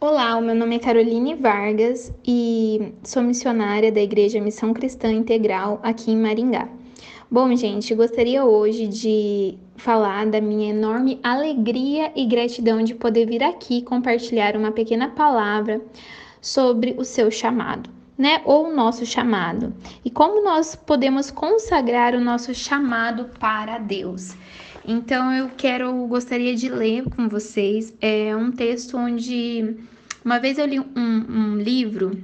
Olá, o meu nome é Caroline Vargas e sou missionária da Igreja Missão Cristã Integral aqui em Maringá. Bom, gente, gostaria hoje de falar da minha enorme alegria e gratidão de poder vir aqui compartilhar uma pequena palavra sobre o seu chamado, né? Ou o nosso chamado. E como nós podemos consagrar o nosso chamado para Deus. Então, gostaria de ler com vocês um texto onde uma vez eu li um livro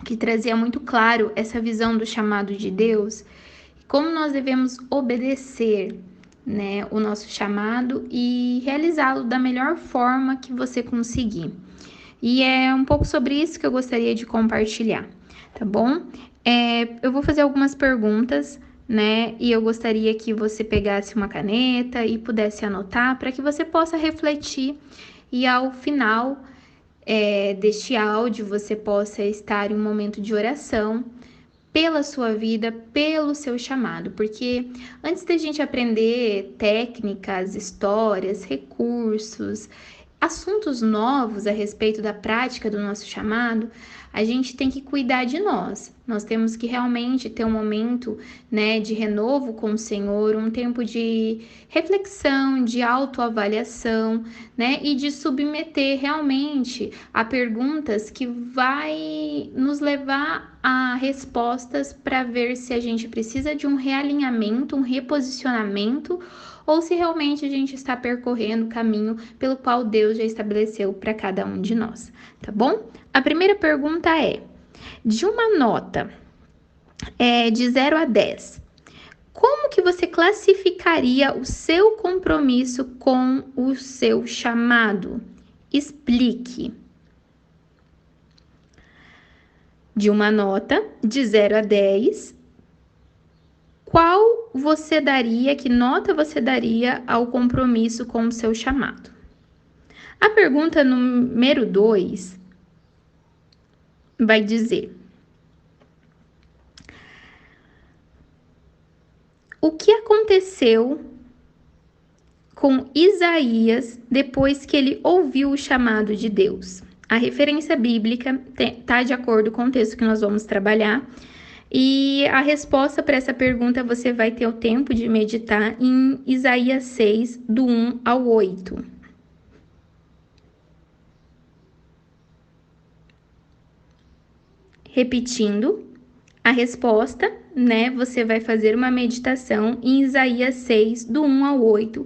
que trazia muito claro essa visão do chamado de Deus, como nós devemos obedecer, né, o nosso chamado e realizá-lo da melhor forma que você conseguir. E é um pouco sobre isso que eu gostaria de compartilhar, tá bom? Eu vou fazer algumas perguntas, né? E eu gostaria que você pegasse uma caneta e pudesse anotar para que você possa refletir e ao final deste áudio você possa estar em um momento de oração pela sua vida, pelo seu chamado, porque antes da gente aprender técnicas, histórias, recursos, assuntos novos a respeito da prática do nosso chamado, a gente tem que cuidar de nós. Nós temos que realmente ter um momento, né, de renovo com o Senhor, um tempo de reflexão, de autoavaliação, né, e de submeter realmente a perguntas que vai nos levar a respostas para ver se a gente precisa de um realinhamento, um reposicionamento, ou se realmente a gente está percorrendo o caminho pelo qual Deus já estabeleceu para cada um de nós, tá bom? A primeira pergunta é: de uma nota de 0 a 10, como que você classificaria o seu compromisso com o seu chamado? Explique. De uma nota de 0 a 10, que nota você daria ao compromisso com o seu chamado? A pergunta número 2 vai dizer: o que aconteceu com Isaías depois que ele ouviu o chamado de Deus? A referência bíblica está de acordo com o texto que nós vamos trabalhar. E a resposta para essa pergunta você vai ter o tempo de meditar em Isaías 6, do 1 ao 8. Repetindo a resposta, né? Você vai fazer uma meditação em Isaías 6, do 1 ao 8,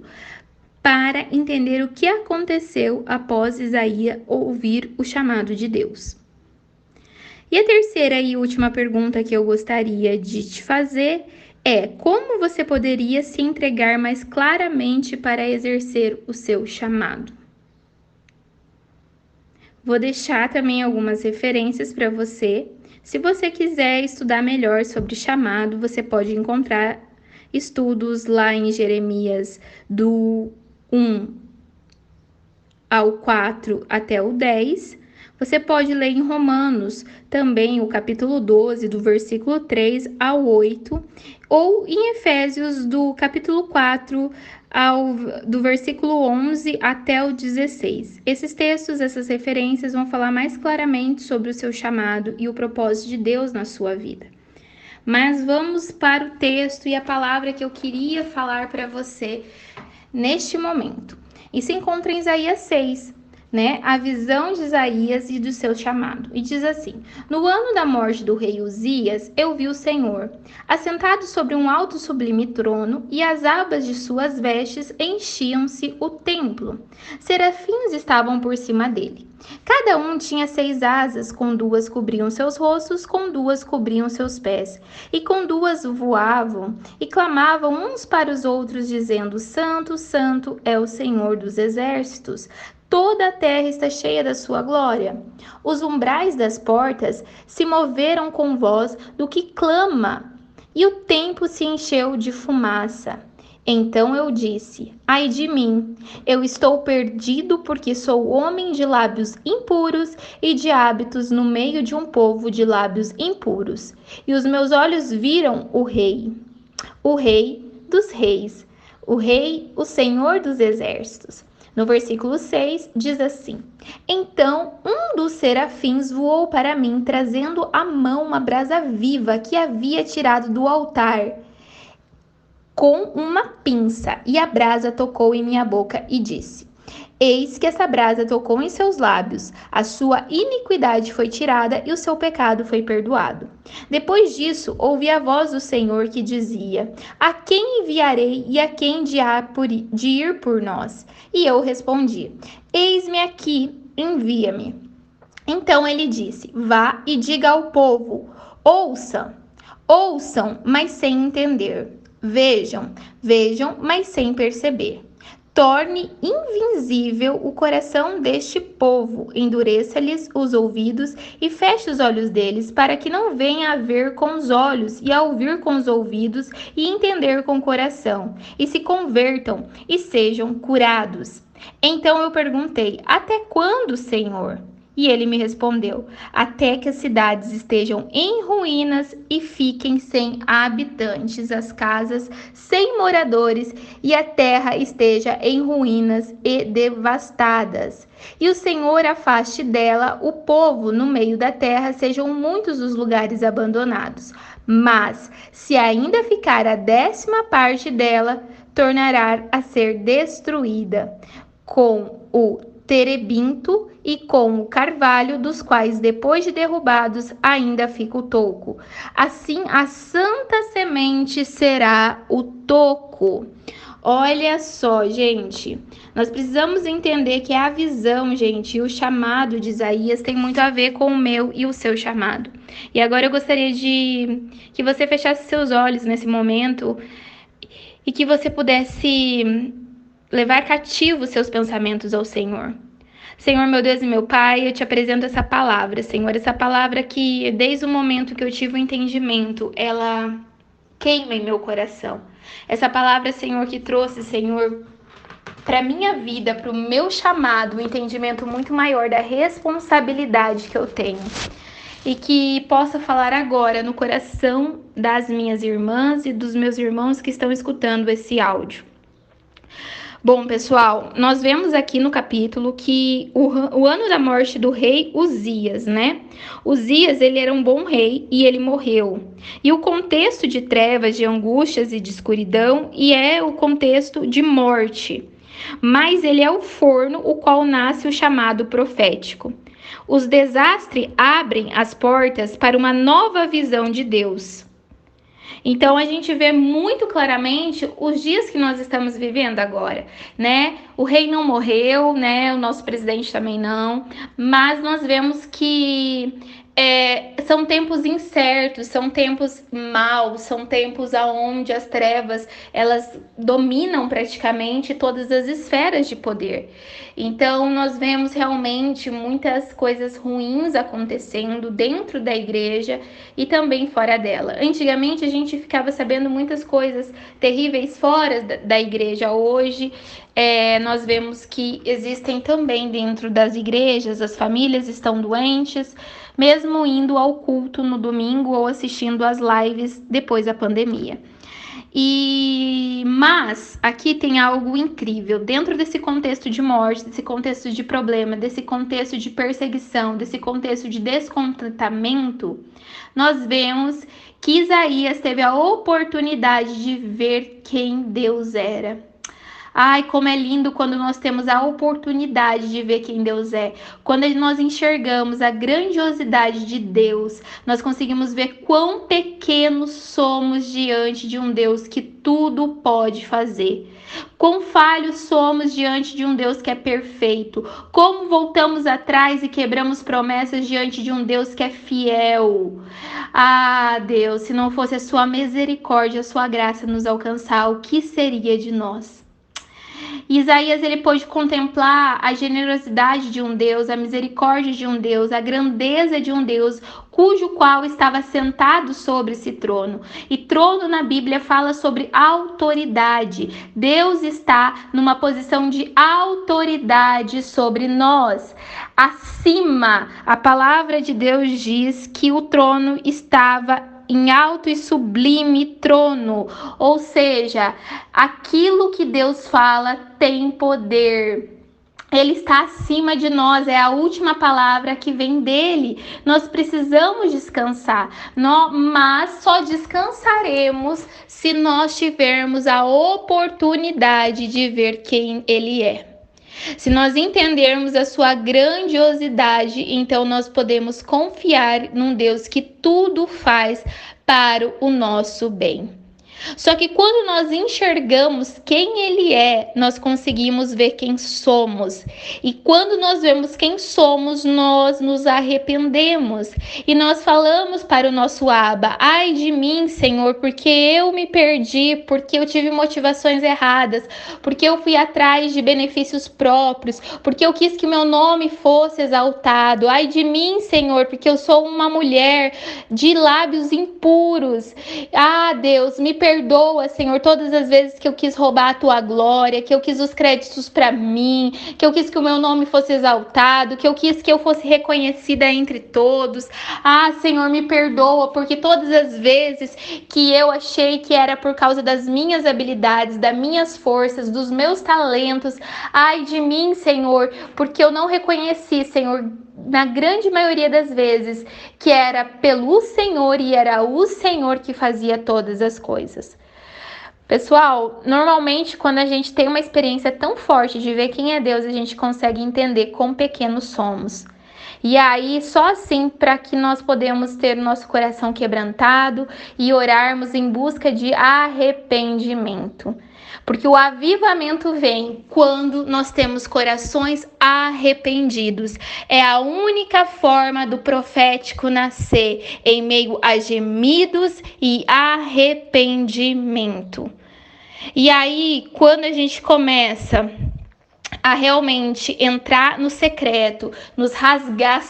para entender o que aconteceu após Isaías ouvir o chamado de Deus. E a terceira e última pergunta que eu gostaria de te fazer é: como você poderia se entregar mais claramente para exercer o seu chamado? Vou deixar também algumas referências para você. Se você quiser estudar melhor sobre chamado, você pode encontrar estudos lá em Jeremias do 1 ao 4 até o 10. Você pode ler em Romanos também o capítulo 12, do versículo 3 ao 8, ou em Efésios do capítulo 4, do versículo 11 até o 16. Esses textos, essas referências vão falar mais claramente sobre o seu chamado e o propósito de Deus na sua vida. Mas vamos para o texto e a palavra que eu queria falar para você neste momento. E se encontra em Isaías 6, né? A visão de Isaías e do seu chamado. E diz assim: no ano da morte do rei Uzias, eu vi o Senhor, assentado sobre um alto sublime trono, e as abas de suas vestes enchiam-se o templo. Serafins estavam por cima dele. Cada um tinha 6 asas, com 2 cobriam seus rostos, com 2 cobriam seus pés, e com 2 voavam, e clamavam uns para os outros, dizendo: Santo, Santo é o Senhor dos exércitos. Toda a terra está cheia da sua glória. Os umbrais das portas se moveram com voz do que clama, e o templo se encheu de fumaça. Então eu disse: ai de mim, eu estou perdido, porque sou homem de lábios impuros e de hábitos no meio de um povo de lábios impuros. E os meus olhos viram o Rei dos reis, o Rei, o Senhor dos exércitos. No versículo 6 diz assim: Então um dos serafins voou para mim, trazendo à mão uma brasa viva que havia tirado do altar com uma pinça, e a brasa tocou em minha boca e disse: Eis que essa brasa tocou em seus lábios, a sua iniquidade foi tirada e o seu pecado foi perdoado. Depois disso, ouvi a voz do Senhor que dizia: A quem enviarei e a quem de ir por nós? E eu respondi: Eis-me aqui, envia-me. Então ele disse: Vá e diga ao povo: ouçam, mas sem entender. Vejam, mas sem perceber. Torne invisível o coração deste povo, endureça-lhes os ouvidos e feche os olhos deles, para que não venha a ver com os olhos e a ouvir com os ouvidos e entender com o coração, e se convertam e sejam curados. Então eu perguntei: Até quando, Senhor? E ele me respondeu: Até que as cidades estejam em ruínas e fiquem sem habitantes, as casas sem moradores e a terra esteja em ruínas e devastadas. E o Senhor afaste dela o povo no meio da terra, sejam muitos os lugares abandonados. Mas, se ainda ficar a 10ª parte dela, tornará a ser destruída, com o terebinto e com o carvalho, dos quais, depois de derrubados, ainda fica o toco. Assim, a santa semente será o toco. Olha só, gente, nós precisamos entender que a visão, gente, e o chamado de Isaías tem muito a ver com o meu e o seu chamado. E agora eu gostaria de que você fechasse seus olhos nesse momento e que você pudesse levar cativo seus pensamentos ao Senhor. Senhor, meu Deus e meu Pai, eu te apresento essa palavra, Senhor, essa palavra que desde o momento que eu tive o entendimento, ela queima em meu coração. Essa palavra, Senhor, que trouxe, Senhor, para minha vida, para o meu chamado, um entendimento muito maior da responsabilidade que eu tenho. E que possa falar agora no coração das minhas irmãs e dos meus irmãos que estão escutando esse áudio. Bom, pessoal, nós vemos aqui no capítulo que o ano da morte do rei Uzias, né? Uzias, ele era um bom rei e ele morreu. E o contexto de trevas, de angústias e de escuridão, e é o contexto de morte. Mas ele é o forno, o qual nasce o chamado profético. Os desastres abrem as portas para uma nova visão de Deus. Então, a gente vê muito claramente os dias que nós estamos vivendo agora, né? O rei não morreu, né? O nosso presidente também não, mas nós vemos que são tempos incertos, são tempos maus, são tempos onde as trevas, elas dominam praticamente todas as esferas de poder. Então, nós vemos realmente muitas coisas ruins acontecendo dentro da igreja e também fora dela. Antigamente, a gente ficava sabendo muitas coisas terríveis fora da igreja. Hoje, nós vemos que existem também dentro das igrejas, as famílias estão doentes, mesmo indo ao culto no domingo ou assistindo às lives depois da pandemia. Mas aqui tem algo incrível. Dentro desse contexto de morte, desse contexto de problema, desse contexto de perseguição, desse contexto de descontentamento, nós vemos que Isaías teve a oportunidade de ver quem Deus era. Ai, como é lindo quando nós temos a oportunidade de ver quem Deus é. Quando nós enxergamos a grandiosidade de Deus, nós conseguimos ver quão pequenos somos diante de um Deus que tudo pode fazer. Quão falhos somos diante de um Deus que é perfeito. Como voltamos atrás e quebramos promessas diante de um Deus que é fiel. Ah, Deus, se não fosse a sua misericórdia, a sua graça nos alcançar, o que seria de nós? Isaías, ele pôde contemplar a generosidade de um Deus, a misericórdia de um Deus, a grandeza de um Deus, cujo qual estava sentado sobre esse trono. E trono na Bíblia fala sobre autoridade. Deus está numa posição de autoridade sobre nós. Acima, a palavra de Deus diz que o trono estava em alto e sublime trono, ou seja, aquilo que Deus fala tem poder. Ele está acima de nós, é a última palavra que vem dele. Nós precisamos descansar, mas só descansaremos se nós tivermos a oportunidade de ver quem ele é. Se nós entendermos a sua grandiosidade, então nós podemos confiar num Deus que tudo faz para o nosso bem. Só que quando nós enxergamos quem ele é, nós conseguimos ver quem somos. E quando nós vemos quem somos, nós nos arrependemos. E nós falamos para o nosso Abba: ai de mim, Senhor, porque eu me perdi, porque eu tive motivações erradas, porque eu fui atrás de benefícios próprios, porque eu quis que meu nome fosse exaltado. Ai de mim, Senhor, porque eu sou uma mulher de lábios impuros. Ah, Deus, me perdoa, Senhor, todas as vezes que eu quis roubar a tua glória, que eu quis os créditos para mim, que eu quis que o meu nome fosse exaltado, que eu quis que eu fosse reconhecida entre todos. Ah, Senhor, me perdoa, porque todas as vezes que eu achei que era por causa das minhas habilidades, das minhas forças, dos meus talentos, ai de mim, Senhor, porque eu não reconheci, Senhor, na grande maioria das vezes, que era pelo Senhor e era o Senhor que fazia todas as coisas. Pessoal, normalmente quando a gente tem uma experiência tão forte de ver quem é Deus, a gente consegue entender quão pequenos somos. E aí, só assim, para que nós podemos ter nosso coração quebrantado e orarmos em busca de arrependimento. Porque o avivamento vem quando nós temos corações arrependidos. É a única forma do profético nascer, em meio a gemidos e arrependimento. E aí, quando a gente começa a realmente entrar no secreto, nos rasgar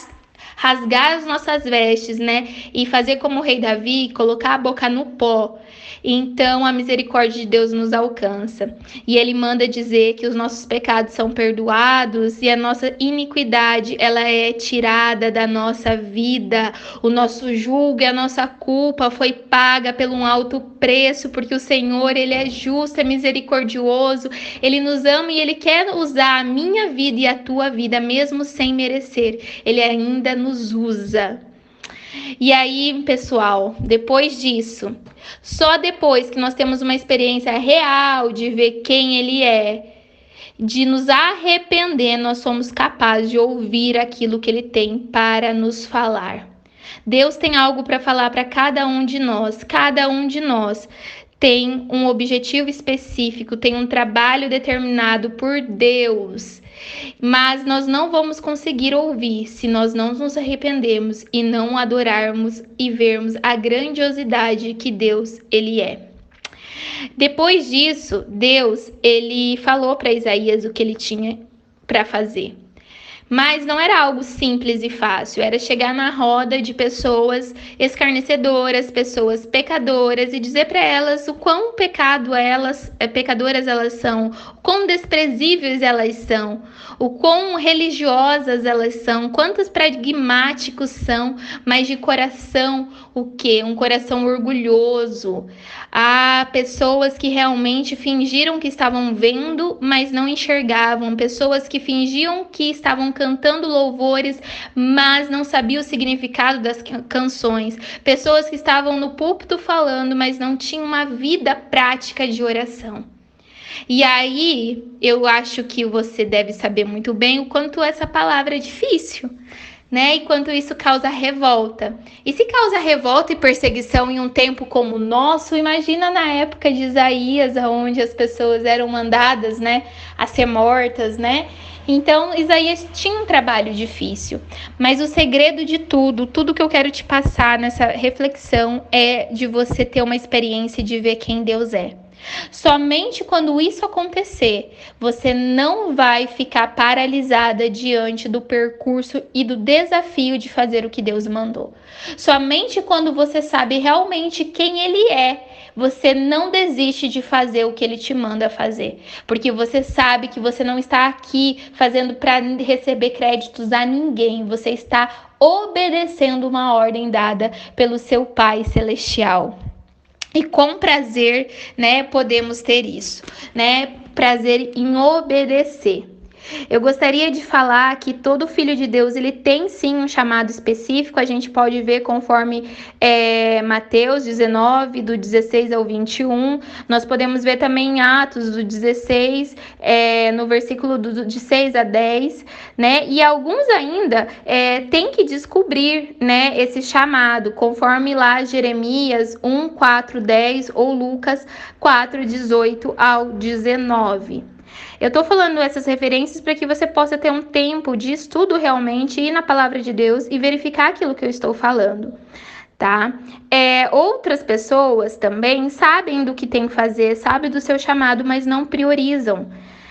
as nossas vestes, né? E fazer como o rei Davi, colocar a boca no pó. Então a misericórdia de Deus nos alcança. E ele manda dizer que os nossos pecados são perdoados e a nossa iniquidade, ela é tirada da nossa vida. O nosso julgo e a nossa culpa foi paga por um alto preço, porque o Senhor, ele é justo, é misericordioso, ele nos ama e ele quer usar a minha vida e a tua vida, mesmo sem merecer. Ele ainda nos usa. E aí, pessoal, depois disso, só depois que nós temos uma experiência real de ver quem ele é, de nos arrepender, nós somos capazes de ouvir aquilo que ele tem para nos falar. Deus tem algo para falar para cada um de nós. Cada um de nós tem um objetivo específico, tem um trabalho determinado por Deus. Mas nós não vamos conseguir ouvir se nós não nos arrependermos e não adorarmos e vermos a grandiosidade que Deus, ele é. Depois disso, Deus, ele falou para Isaías o que ele tinha para fazer. Mas não era algo simples e fácil, era chegar na roda de pessoas escarnecedoras, pessoas pecadoras e dizer para elas o quão pecadoras elas são, o quão desprezíveis elas são, o quão religiosas elas são, quantos pragmáticos são, mas de coração o quê? Um coração orgulhoso. Há pessoas que realmente fingiram que estavam vendo, mas não enxergavam, pessoas que fingiam que estavam cantando louvores, mas não sabiam o significado das canções. Pessoas que estavam no púlpito falando, mas não tinham uma vida prática de oração. E aí, eu acho que você deve saber muito bem o quanto essa palavra é difícil, né? E quanto isso causa revolta. E se causa revolta e perseguição em um tempo como o nosso, imagina na época de Isaías, onde as pessoas eram mandadas, né, a ser mortas, né? Então, Isaías tinha um trabalho difícil, mas o segredo de tudo que eu quero te passar nessa reflexão é de você ter uma experiência de ver quem Deus é. Somente quando isso acontecer, você não vai ficar paralisada diante do percurso e do desafio de fazer o que Deus mandou. Somente quando você sabe realmente quem Ele é, você não desiste de fazer o que Ele te manda fazer. Porque você sabe que você não está aqui fazendo para receber créditos a ninguém. Você está obedecendo uma ordem dada pelo seu Pai Celestial. E com prazer, né, podemos ter isso, né? Prazer em obedecer. Eu gostaria de falar que todo filho de Deus, ele tem sim um chamado específico, a gente pode ver conforme Mateus 19, do 16 ao 21, nós podemos ver também em Atos, do 16, no versículo de 6 a 10, né? E alguns ainda têm que descobrir, né, esse chamado, conforme lá Jeremias 1, 4, 10 ou Lucas 4, 18 ao 19. Eu estou falando essas referências para que você possa ter um tempo de estudo realmente, ir na palavra de Deus e verificar aquilo que eu estou falando, tá? Outras pessoas também sabem do que tem que fazer, sabem do seu chamado, mas não priorizam.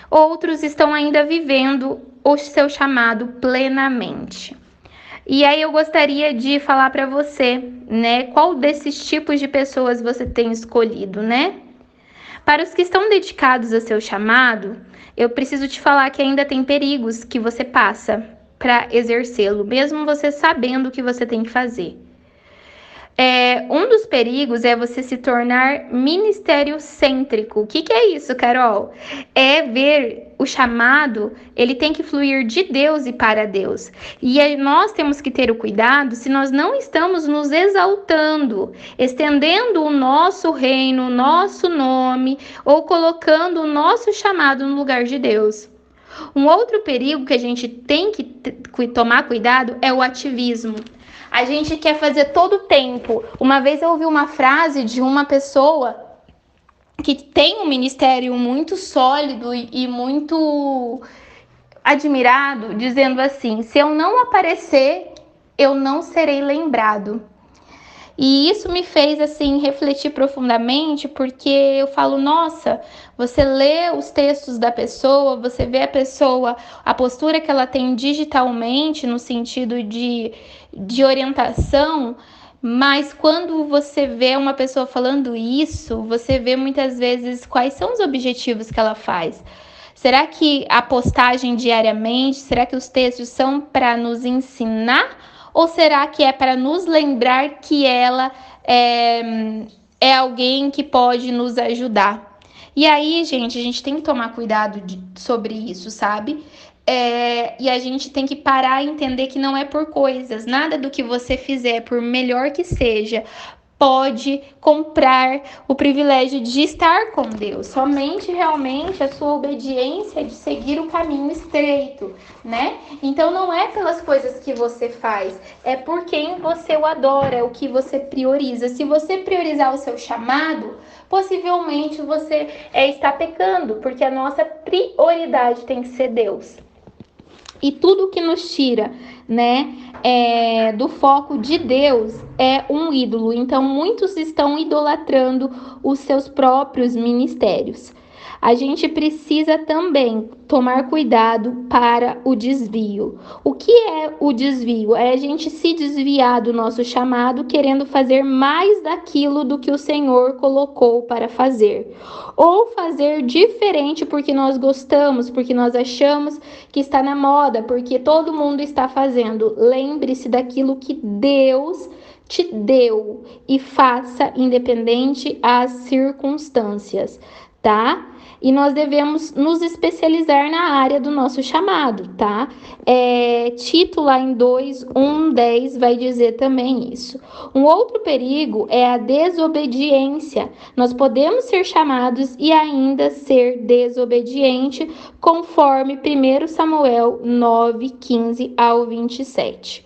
Outros estão ainda vivendo o seu chamado plenamente. E aí eu gostaria de falar para você, né, qual desses tipos de pessoas você tem escolhido, né? Para os que estão dedicados ao seu chamado, eu preciso te falar que ainda tem perigos que você passa para exercê-lo, mesmo você sabendo o que você tem que fazer. Um dos perigos é você se tornar ministério-cêntrico. O que é isso, Carol? É ver o chamado, ele tem que fluir de Deus e para Deus. E aí nós temos que ter o cuidado se nós não estamos nos exaltando, estendendo o nosso reino, o nosso nome, ou colocando o nosso chamado no lugar de Deus. Um outro perigo que a gente tem que tomar cuidado é o ativismo. A gente quer fazer todo o tempo. Uma vez eu ouvi uma frase de uma pessoa que tem um ministério muito sólido e muito admirado, dizendo assim: se eu não aparecer, eu não serei lembrado. E isso me fez assim refletir profundamente, porque eu falo, nossa, você lê os textos da pessoa, você vê a pessoa, a postura que ela tem digitalmente, no sentido de orientação, mas quando você vê uma pessoa falando isso, você vê muitas vezes quais são os objetivos que ela faz. Será que a postagem diariamente, será que os textos são para nos ensinar? Ou será que é para nos lembrar que ela é alguém que pode nos ajudar? E aí, gente, a gente tem que tomar cuidado sobre isso, sabe? E a gente tem que parar e entender que não é por coisas. Nada do que você fizer, por melhor que seja, pode comprar o privilégio de estar com Deus. Somente realmente a sua obediência de seguir o caminho estreito, né? Então não é pelas coisas que você faz, é por quem você o adora, é o que você prioriza. Se você priorizar o seu chamado, possivelmente você está pecando, porque a nossa prioridade tem que ser Deus. E tudo que nos tira, né, do foco de Deus é um ídolo. Então, muitos estão idolatrando os seus próprios ministérios. A gente precisa também tomar cuidado para o desvio. O que é o desvio? É a gente se desviar do nosso chamado, querendo fazer mais daquilo do que o Senhor colocou para fazer. Ou fazer diferente porque nós gostamos, porque nós achamos que está na moda, porque todo mundo está fazendo. Lembre-se daquilo que Deus te deu e faça independente as circunstâncias, tá? E nós devemos nos especializar na área do nosso chamado, tá? Tito lá em 2:1-10 vai dizer também isso. Um outro perigo é a desobediência. Nós podemos ser chamados e ainda ser desobediente, conforme 1 Samuel 9:15 ao 27.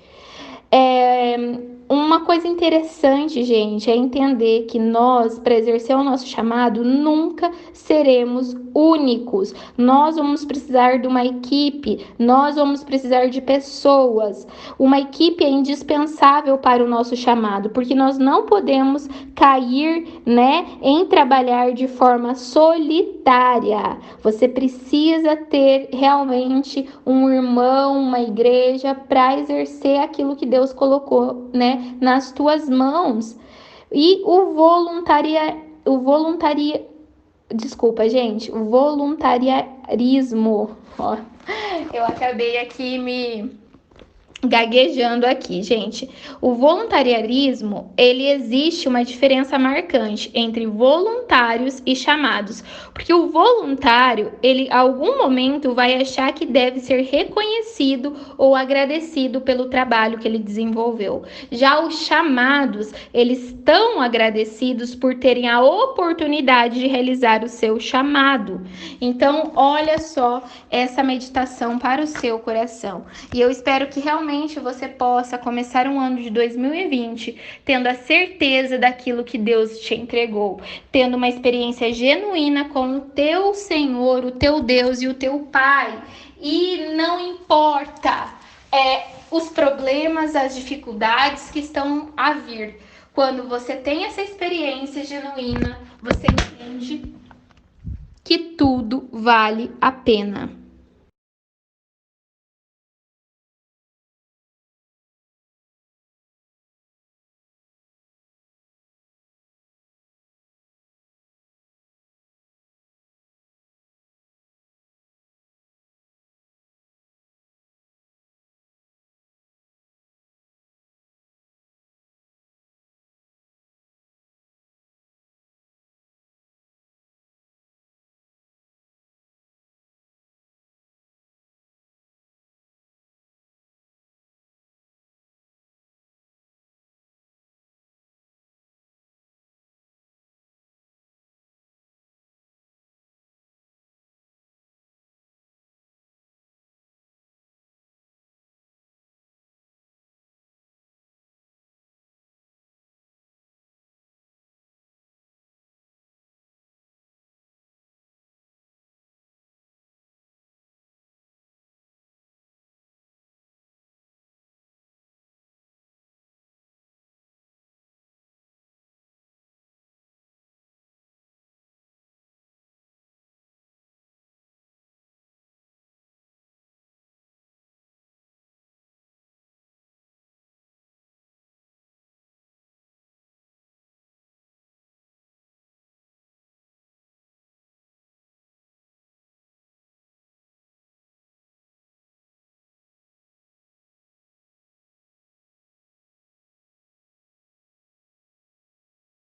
Uma coisa interessante, gente, é entender que nós, para exercer o nosso chamado, nunca seremos únicos. Nós vamos precisar de uma equipe, nós vamos precisar de pessoas. Uma equipe é indispensável para o nosso chamado, porque nós não podemos cair, né, em trabalhar de forma solitária. Você precisa ter realmente um irmão, uma igreja para exercer aquilo que Deus colocou, né, nas tuas mãos. E o voluntariarismo. Ó, eu acabei aqui me gaguejando aqui, gente. O voluntariarismo, ele existe uma diferença marcante entre voluntários e chamados, porque o voluntário, ele em algum momento vai achar que deve ser reconhecido ou agradecido pelo trabalho que ele desenvolveu. Já os chamados, eles estão agradecidos por terem a oportunidade de realizar o seu chamado. Então, olha só essa meditação para o seu coração. E eu espero que realmente você possa começar um ano de 2020 tendo a certeza daquilo que Deus te entregou, tendo uma experiência genuína com o teu Senhor, o teu Deus e o teu Pai. E não importa os problemas, as dificuldades que estão a vir. Quando você tem essa experiência genuína, você entende que tudo vale a pena.